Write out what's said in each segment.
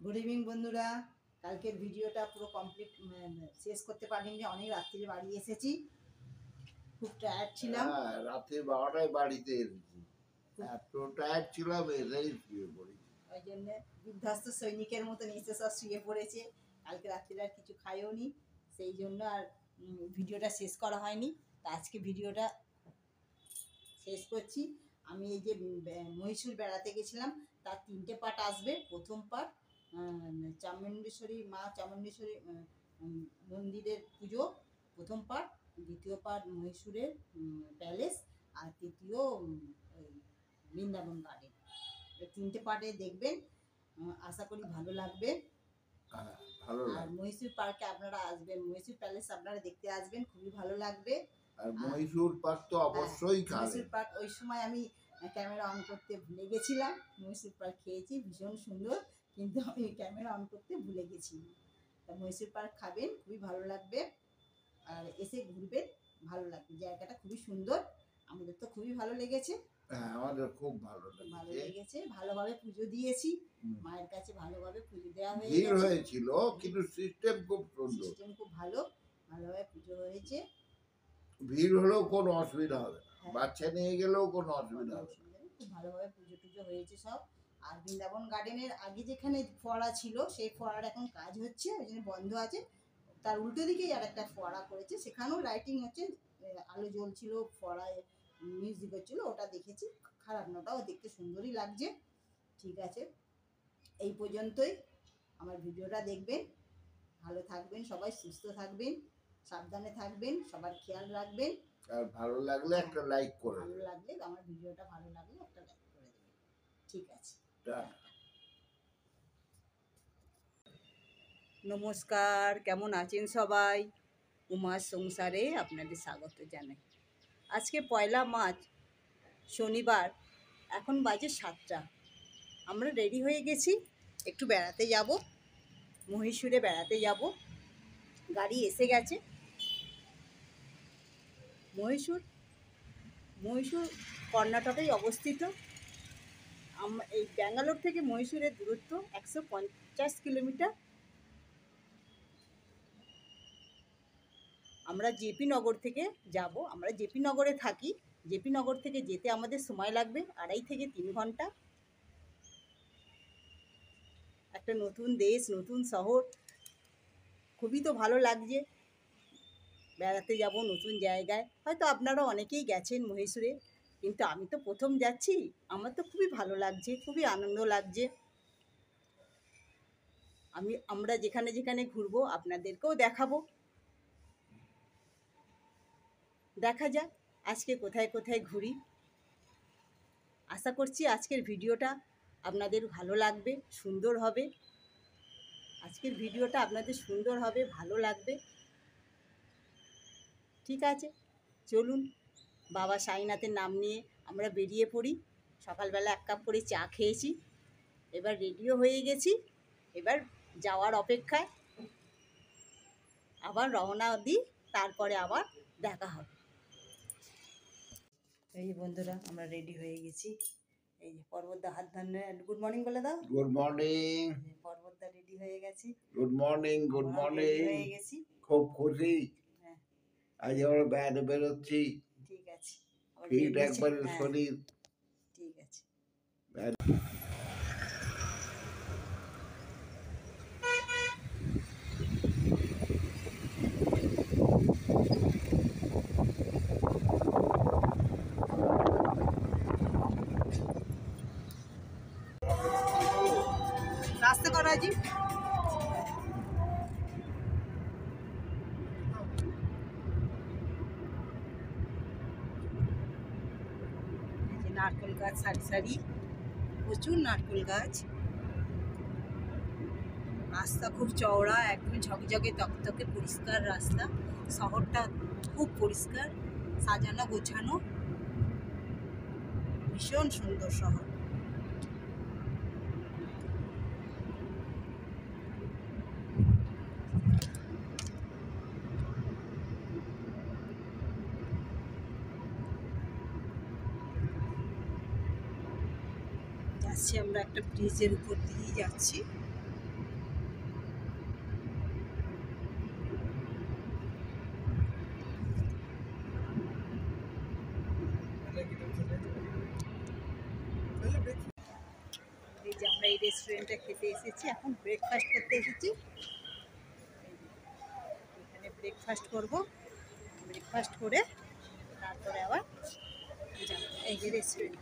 Good evening বন্ধুরা, কালকের ভিডিওটা পুরো কমপ্লিট শেষ করতে পারিনি। অনেক রাত্রিরে বাড়ি এসেছি, খুব টায়ার্ড ছিলাম। রাতে 12টায় বাড়িতে এসেছি, এত টায়ার্ড ছিলাম এসেই শুয়ে পড়েছি। ওই জন্য বিধ্বস্ত সৈনিকের মতন এসে সব শুয়ে পড়েছে। কালকে রাত্রিরে আর কিছু খাইও নি, সেই জন্য আর ভিডিওটা শেষ করা হয়নি। তা আজকে ভিডিওটা শেষ করছি। আমি এই যে মহীশূর বেড়াতে গেছিলাম, তার 3টে পার্ট আসবে। প্রথম পার্ট চামুণ্ডেশ্বরী মা চামুণ্ডেশ্বরী মন্দিরের পুজো, প্রথম পার্ট। দ্বিতীয় পার্ট মহীশূরের প্যালেস, আর তৃতীয় বৃন্দাবন গার্ডেন। 3টে পার্টে দেখবেন, আশা করি ভালো লাগবে। আর মহীশূর পার্কে আপনারা আসবেন, মহীশূর প্যালেস আপনারা দেখতে আসবেন, খুবই ভালো লাগবে। আর মহীশূর পার্ক তো অবশ্যই খাবেন। মহীশূর পার্ক ওই সময় আমি ক্যামেরা অন করতে ভুলে গেছিলাম। মহীশূর পার্ক খেয়েছি, ভীষণ সুন্দর, কিন্তু আমি ক্যামেরা অন করতে ভুলে গেছি। তা মহীশূর পার্ক খাবেন, খুবই ভালো লাগবে। আর এসে ঘুরবেন, ভালো লাগবে। জায়গাটা খুবই সুন্দর, আমাদের তো খুবই ভালো লেগেছে। হ্যাঁ, আমাদের খুব ভালো লেগেছে। ভালোভাবে পুজো দিয়েছি, মায়ের কাছে ভালোভাবে পুজো দেওয়া হয়েছিল, কিন্তু সিস্টেম খুব সুন্দর, সিস্টেম খুব ভালো, ভালোভাবে পুজো হয়েছে। ভিড় হলেও কোনো অসুবিধা হবে না, বাচ্চা নিয়ে গেলেও কোনো অসুবিধা হবে না। খুব ভালোভাবে পুজো টুজো হয়েছে সব। আর বৃন্দাবন গার্ডেনের আগে যেখানে ফোয়ারা ছিল, সেই ফোয়ারার এখন কাজ হচ্ছে, ওই জন্য বন্ধ আছে। তার উল্টো দিকেই আর একটা ফোয়ারা করেছে, সেখানেও লাইটিং হচ্ছে, আলো জ্বলছিল, ফোয়ারায় মিউজিক হচ্ছিল, ওটা দেখেছি। খারাপ না, ওটাও দেখতে সুন্দরই লাগছে। ঠিক আছে, এই পর্যন্তই। আমার ভিডিওটা দেখবেন, ভালো থাকবেন, সবাই সুস্থ থাকবেন, সাবধানে থাকবেন, সবার খেয়াল রাখবেন। আর ভালো লাগলে একটা লাইক করে ভালো লাগলে, আমার ভিডিওটা ভালো লাগলে একটা লাইক করে দেবেন। ঠিক আছে, নমস্কার। কেমন আছেন সবাই? উমার সংসারে আপনাদের স্বাগত জানাই। আজকে 1 মার্চ, শনিবার। এখন বাজে 7টা। আমরা রেডি হয়ে গেছি, একটু বেড়াতে যাব, মহীশূরে বেড়াতে যাব। গাড়ি এসে গেছে। মহীশূর কর্ণাটকেই অবস্থিত। এই ব্যাঙ্গালোর থেকে মহীশূরের দূরত্ব 150 কিলোমিটার। আমরা জেপি নগর থেকে যাব। আমরা জেপি নগরে থাকি। জেপি নগর থেকে যেতে আমাদের সময় লাগবে 2.5 থেকে 3 ঘন্টা। একটা নতুন দেশ, নতুন শহর, খুবই তো ভালো লাগছে। বেড়াতে যাব নতুন জায়গায়। হয়তো আপনারা অনেকেই গেছেন মহীশূরে, কিন্তু আমি তো প্রথম যাচ্ছি। আমার তো খুবই ভালো লাগছে, খুবই আনন্দ লাগছে। আমরা যেখানে যেখানে ঘুরবো আপনাদেরকেও দেখাবো। দেখা যাক আজকে কোথায় কোথায় ঘুরি। আশা করছি আজকের ভিডিওটা আপনাদের ভালো লাগবে, সুন্দর হবে। আজকের ভিডিওটা আপনাদের সুন্দর হবে, ভালো লাগবে। ঠিক আছে, চলুন। বাবা সাইনাথের নাম নিয়ে আমরা বেরিয়ে পড়ি। সকালবেলা 1 কাপ করে চা খেয়েছি, এবার রেডিও হয়ে গেছি। এবার যাওয়ার অপেক্ষায়, আবার রওনা দিই, তারপরে আবার দেখা হবে। এই বন্ধুরা, আমরা রেডি হয়ে গেছি। এই যে পর্বতদা হাত ধরে গুড মর্নিং বলে দাও। Good morning. পর্বতদা রেডি হয়ে গেছি। Good morning, good morning. হয়ে গেছি, খুব খুশি। আজ আমরা বেড়াতে বেরোচ্ছি। ঠিক আছে, ফিট একবারে শরীর। ঠিক আছে। रास्ते करो जी। नारकेल गाछ सारी सारी, प्रचुर नारकेल गाछ। रास्ता खूब चौड़ा, एकदम झकझके तकतके परिष्कार रास्ता। शहरटा खूब परिष्कार, साजानो गोछानो, भीषण सुंदर शहर। যাচ্ছি আমরা একটা ব্রিজের উপর দিয়ে যাচ্ছি। রেস্টুরেন্টে খেতে এসেছি, এখন ব্রেকফাস্ট করতে এসেছি। এখানে ব্রেকফাস্ট করব, ব্রেকফাস্ট করে তারপরে আবার যাবো এই যে রেস্টুরেন্ট।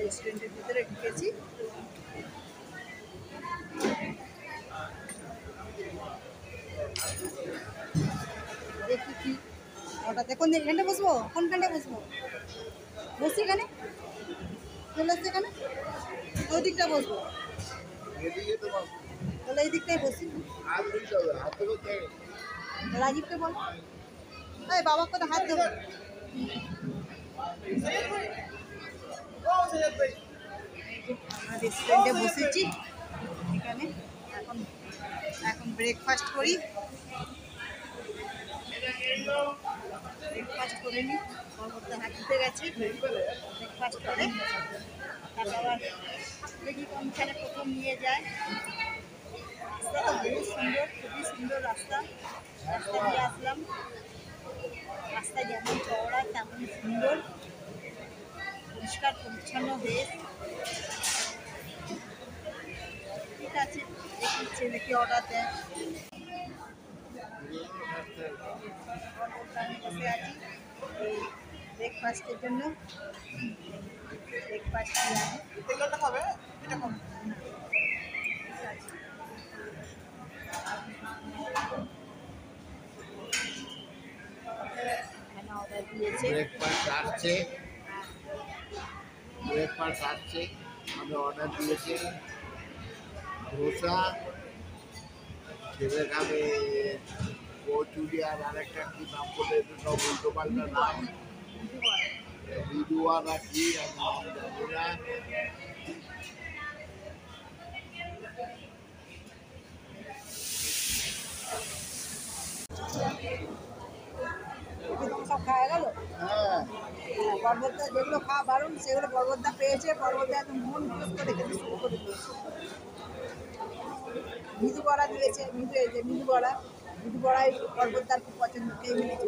রেস্টুরেন্টের ভিতরে ঢুকেছি। দেখি কি ওটা দেখুন, এখানটা বসবো, কোনখানটা বসবো? বসি এখানে, চলে আসছে এখানে, ওই দিকটা বসবো, তাহলে এই দিকটাই বসি। রাজীবকে বলো, এই বাবা করে হাত দেবো। আমরা রেস্টুরেন্টে বসেছি এখানে, এখন এখন ব্রেকফাস্ট করি। ব্রেকফাস্ট করে নিই, পরবর্তী হাঁটতে গেছে, ব্রেকফাস্ট করে তারপর আবার দেখি কোনখানে প্রথম নিয়ে যায়। রাস্তাটা বহুত সুন্দর, খুবই সুন্দর রাস্তা, রাস্তা দিয়ে আসলাম। রাস্তা যেমন চওড়া তেমন সুন্দর, পরিষ্কার পরিচ্ছন্ন দেশ। ঠিক আছে, দেখি ছেলেকে অর্ডার দেয়। বসে আছি ব্রেকফাস্টের জন্য। ব্রেকফাস্ট হবে, এটা হবে অর্ডার দিয়েছে। ব্রেকফাস্ট আসছে, ব্রেকফাস্ট আসছে। আমি অর্ডার দিয়েছি ধোসা, ছেলে খাবে কচুরি, আর আরেকটা কি নাম বলে সব উল্টো পাল্টা নাম, বিদুয়া না কি আমি নাম জানি না। সব খাওয়া গেল। হ্যাঁ, পর্বতটা যেগুলো খাওয়া বারণ সেগুলো পর্বতটা পেয়েছে, পর্বতে একদম মন খুশ করে খেতে শুরু করে দিয়েছে। মৃদু বড়া দিয়েছে, মৃদু এই যে মৃদু বড়া, মৃদু বড়াই পর্বতটার খুব পছন্দ, খেয়ে নিয়েছে।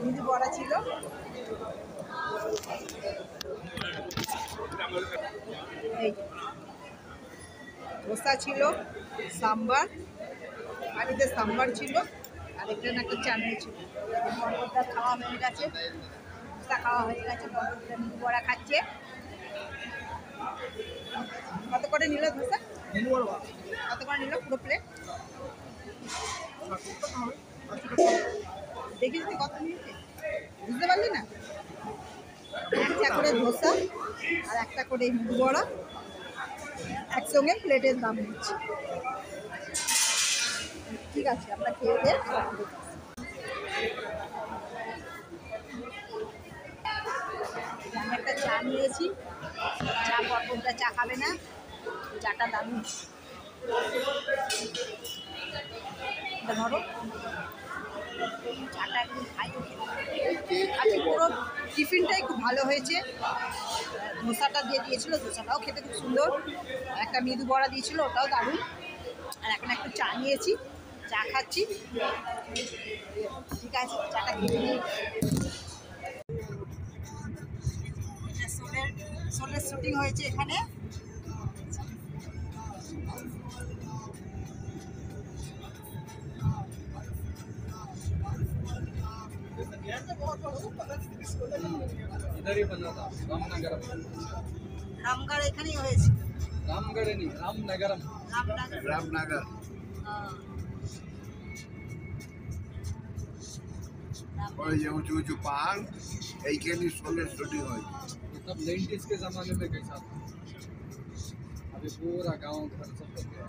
মৃদু বড়া ছিল, এই ধোসা ছিল, সাম্বার, বাড়িতে সাম্বার ছিল, আর এখানে একটা চাটনি ছিল। পর্বতটা খাওয়া হয়ে গেছে, ধোসা খাওয়া হয়ে গেছে, পর্বতটা মৃদু বড়া খাচ্ছে। কত করে নিল ধোসা? কত করে নিল পুরো প্লেট? দেখিস তুই কত নিয়েছে, বুঝতে পারলি না? একটা করে ধোসা আর একটা করে মৃদু বড়া একসঙ্গে প্লেটের দাম নিচ্ছে। ঠিক আছে, আমরা খেয়ে দিয়ে আমি একটা চা নিয়েছি। চা পর্বতটা চা খাবে না, চাটা দারুণ। ধরো চাটা একদম খাই। আচ্ছা, পুরো টিফিনটাই খুব ভালো হয়েছে। ধোসাটা দিয়ে দিয়েছিল, ধোসাটাও খেতে খুব সুন্দর। একটা মৃদু বড়া দিয়েছিল, ওটাও দারুণ। আর এখন একটু চা নিয়েছি, চা খাচ্ছি। ঠিক আছে, চাটা খেয়ে নিই। শোলের শুটিং হয়েছে এখানে। इधर ही बना था रामनगरम। রামগড় এখানেই হয়েছে। रामगढ़ नहीं, रामनगरम। রামনগর। রামনগর। ওই যে উঁচু উঁচু পাহাড়, এইখানে শোলের শুটিং হয়। तब 90s के जमाने में कैसा था, अभी पूरा गांव घर सब बन गया।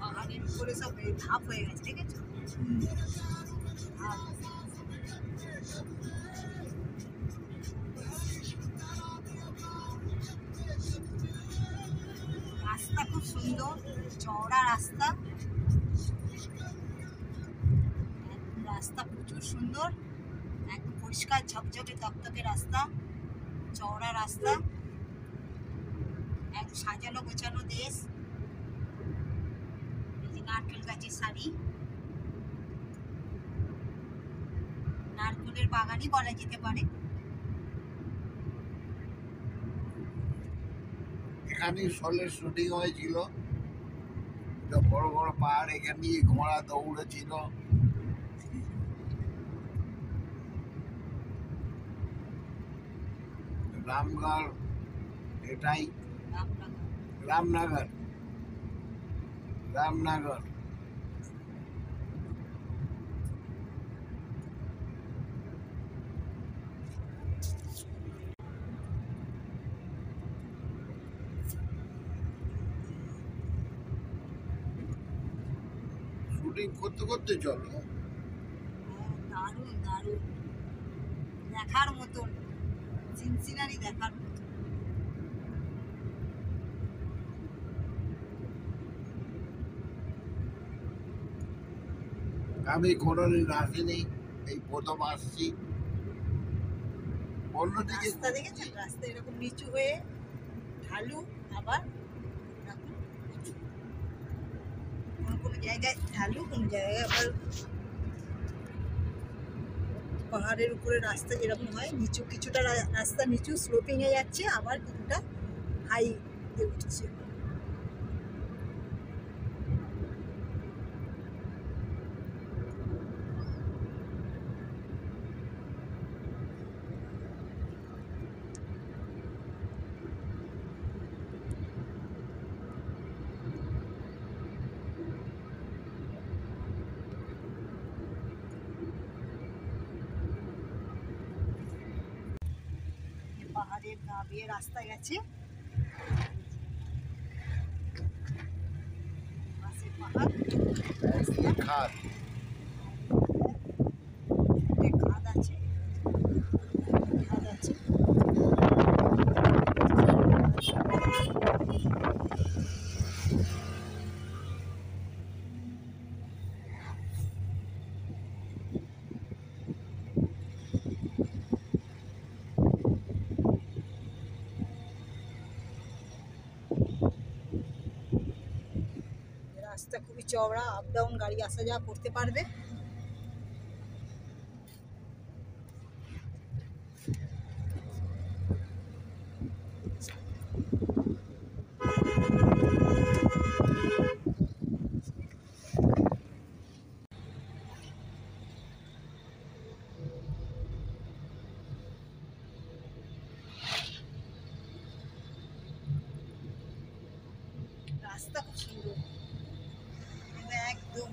পাহাড়ের উপরে সব ধাপ হয়ে গেছে, দেখেছো? ধাপ। সুন্দর চওড়া রাস্তা, রাস্তা প্রচুর সুন্দর, একদম পরিষ্কার ঝকঝকে তকতকে রাস্তা, চওড়া রাস্তা, এক সাজানো গোছানো দেশ। এই যে নারকেল গাছের শাড়ি, নারকেলের বাগানই বলা যেতে পারে। এখানে শোলের শুটিং হয়েছিল, বড় বড় পাহাড়, এখানে ঘোড়া দৌড়েছিল। রামগড়, এটাই রামনগর, রামনগর। শুটিং করতে করতে চলো। দারুণ দারুণ, দেখার মতন, সিনসিনারি দেখার মতন। আমি কোনোদিন আসিনি, এই প্রথম আসছি। অন্যদিকে রাস্তা দেখেছেন, রাস্তা এরকম নিচু হয়ে ঢালু, আবার এরকম উঁচু। কোনো কোনো জায়গায় ঢালু, কোনো জায়গায় আবার পাহাড়ের উপরে রাস্তা যেরকম হয়, নিচু কিছুটা রাস্তা নিচু স্লোপিংয়ে যাচ্ছে, আবার কিছুটা হাই উঠছে। পাহাড়ের গা বেয়ে রাস্তা গেছে, পাশে পাহাড়, খাদ, খাদ আছে, খাদ আছে। রাস্তা খুবই চওড়া, আপ ডাউন গাড়ি আসা যাওয়া করতে পারবে। রাস্তা খুব সুন্দর, একদম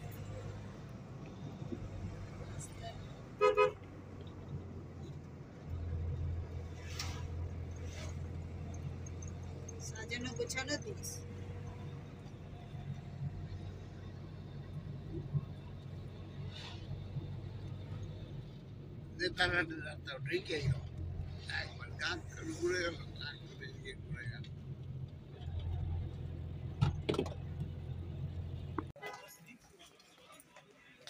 সাজানো গোছানো দেশ। তারা ঢেকে গেল, একবার গাছ ঘুরে গেল, তারপরে ঘুরে গেল।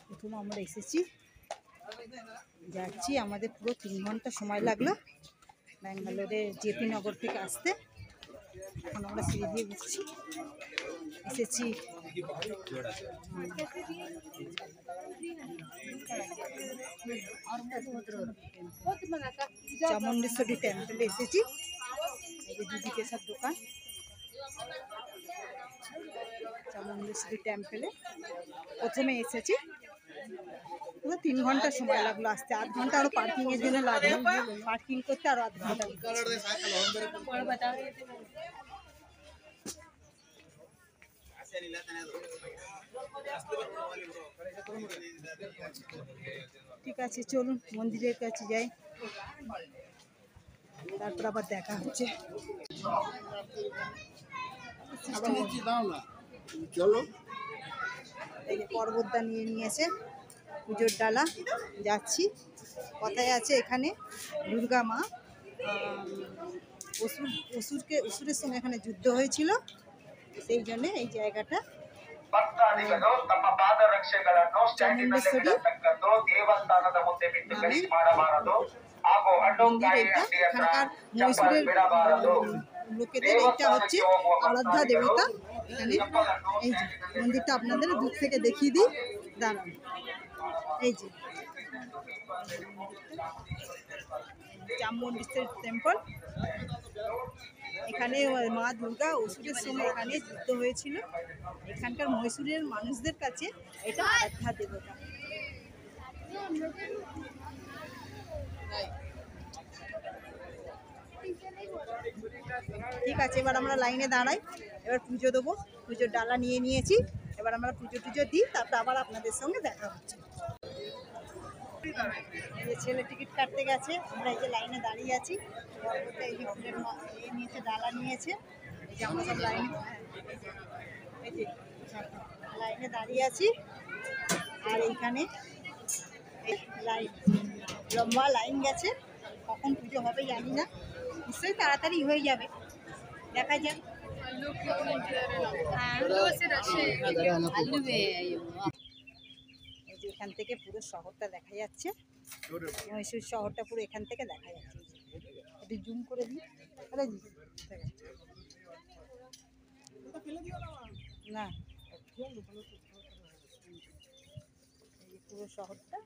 প্রথম আমরা এসেছি, যাচ্ছি, আমাদের পুরো 3 ঘন্টা সময় লাগলো ব্যাঙ্গালোরের জেপি নগর থেকে আসতে। এখন আমরা সিঁড়ি দিয়ে উঠছি, এসেছি চামুণ্ডেশ্বরী টেম্পলে এসেছি। এই যে দুদিকে সব দোকান, চামুণ্ডেশ্বরী টেম্পলে প্রথমে এসেছি। পুরো 3 ঘন্টা সময় লাগলো আসতে, 8 ঘন্টা আরো পার্কিং এর জন্য লাগলো, পার্কিং করতে আরো 8 ঘন্টা। ঠিক আছে, চলুন মন্দিরের কাছে যাই, তারপর আবার দেখা হচ্ছে। চলো, এই যে পর্বতটা নিয়ে নিয়েছে, পুজোর ডালা, যাচ্ছি। কথায় আছে এখানে দুর্গা মা অসুরের সঙ্গে এখানে যুদ্ধ হয়েছিল, সেই জন্য এই জায়গাটা ಭಕ್ತಾದಿಗಳು ತಮ್ಮ ಪಾದರಕ್ಷೆಗಳನ್ನು ಸ್ಟ್ಯಾಂಡಿನಲ್ಲಿ ಬಿಡತಕ್ಕದ್ದು ದೇವಸ್ಥಾನದ ಮುಂದೆ ಬಿಟ್ಟು ಗಲೀಜು ಮಾಡಬಾರದು ಹಾಗೂ মন্দির ಅಡ್ಡೋಂಗಾಯಿ এটা ಅಂಗಡಿ ಹತ್ರ এখানকার ಚಪ್ಪಲ್ মহীশূরের ಬಿಡಬಾರದು লোকেদের এইটা হচ্ছে আরাধ্যা দেবতা এখানে। এই যে মন্দিরটা আপনাদের দূর থেকে দেখিয়ে দিই, দাঁড়ান। এই যে চামুণ্ডেশ্বরী টেম্পল, এখানে মা দুর্গা অসুরের সঙ্গে এখানে যুদ্ধ হয়েছিল। এখানকার মহীশূরের মানুষদের কাছে এটা আরাধ্যা দেবতা। ঠিক আছে, এবার আমরা লাইনে দাঁড়াই, এবার পুজো দেবো। পুজোর ডালা নিয়ে নিয়েছি, এবার আমরা পুজো টুজো দিই, তারপর আবার আপনাদের সঙ্গে দেখা হচ্ছে। এই যে ছেলে টিকিট কাটতে গেছে, আমরা এই যে লাইনে দাঁড়িয়ে আছি। পরবর্তী এই যে ফুলের নিয়েছে, ডালা নিয়েছে, এই যে আমরা সব লাইনে এই যে লাইনে দাঁড়িয়ে আছি। আর এইখানে লাইন, লম্বা লাইন গেছে, কখন পুজো হবে জানি না, নিশ্চয়ই তাড়াতাড়ি হয়ে যাবে, দেখা যাক। এই যে এখান থেকে পুরো শহরটা দেখা যাচ্ছে, মহীশূর শহরটা পুরো এখান থেকে দেখা যাচ্ছে। একটু জুম করে দিই, না এই যে পুরো শহরটা